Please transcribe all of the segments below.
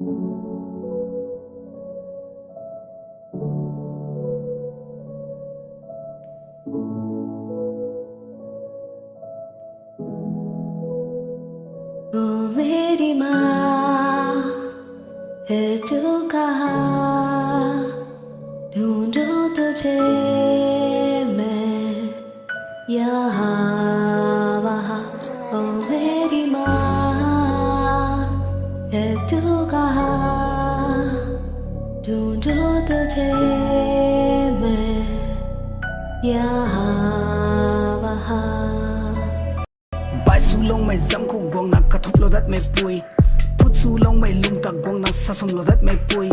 ओ मेरी माँ है तू कहाँ, ढूंढूं तुझे मैं यहाँ वहाँ। ओ मेरी माँ है तू कहाँ, ढूंढूं तुझे मैं यहाँ वहाँ। Bai su long mai zam khu gong na kathop lo dat mai pui, put su long mai lung ta gong na sasom lo dat mai pui.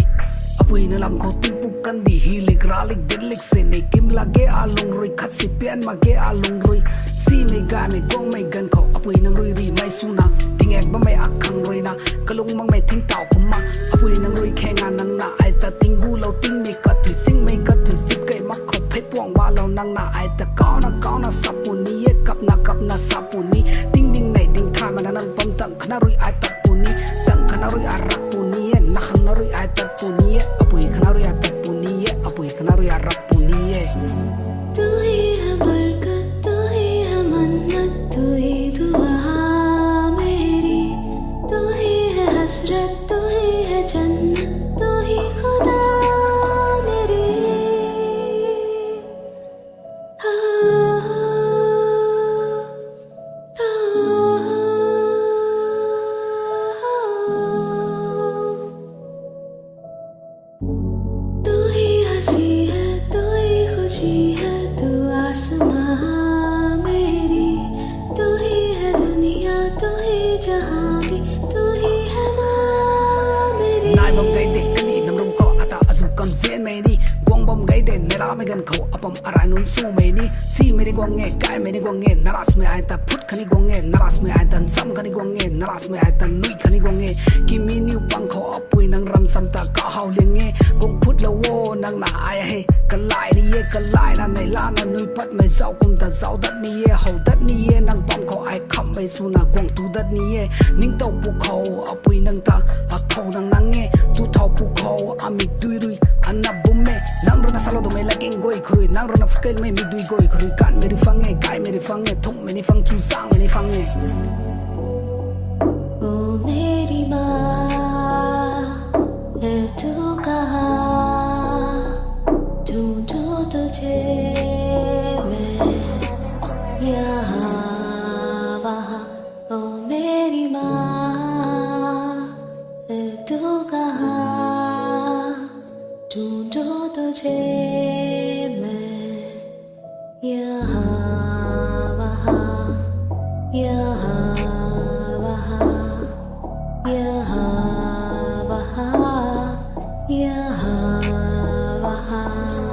Apui na lam ko ting pu kan di hilik ralik delik se ne kim lage along roi khat si pian ma ge along roi si me ga me gong mai gan ko apui nang roi ri mai su na ting ek ba mai akhang roi na kalung mang mai thing tau ko ma apui nang roi khenga nang na ai ta ting gu lo ting ni ka thu sing mai ka thu sip kai mak kho phai puang wa lo nang na ai ta kaw na sapu ni ye kap na sapu ni ting ding nai ding tha ma nang pam tang khna roi ai ta pu ni tang khna roi arak pu ni ye na khang na roi ai ta pu ni ye apui khna roi ai ta pu ni ye apui khna roi arak pu ni ye. तू ही है बरकत, तू ही है मन्नत, तू ही दुआ मेरी, तू ही है हसरत, तू ही है जन्नत, तू ही खुदा मेरी। तू ही हंसी है, तू ही खुशी है, तू आसमां मेरी, तू ही है दुनिया, तू ही जहां भी, तू ही है माँ मेरी। Nai bom gai de kani nam rum ko ata azu kam zen me ni gong bom gai de nela me gan ko apam arai nun su me ni si me ni gong nge kai me ni gong nge naras me ai ta put khani gong nge naras me ai tan sam khani gong nge naras me ai tan nui khani gong nge ki mi ni pang kho apui nang ram sam ta ka haw leng nge gong put lo wo nang na ai he ka lai ni ye ka lai na nei la na nui pat me zau kum ta zau dat ni ye hau dat ni ye nang pam kho ai kham me su na gong tu dat ni ye ning tau pu kho apui nang ta a kho nang nang nge tu thau pu kho ami tui rui anna bum me nang ro na salo do me laking goi khrui nang ro na fkel me mi dui goi khrui kan me ri fang nge kai me ri fang nge thum me ni fang chu sang me ni fang nge. ओ मेरी माँ है तू कहाँ, ढूंढूं तुझे मैं यहाँ वहाँ। ओ मेरी माँ है तू कहाँ, ढूंढूं तुझे मैं यहाँ वहाँ, यहाँ वहाँ, यहाँ वहाँ, यहाँ वहाँ।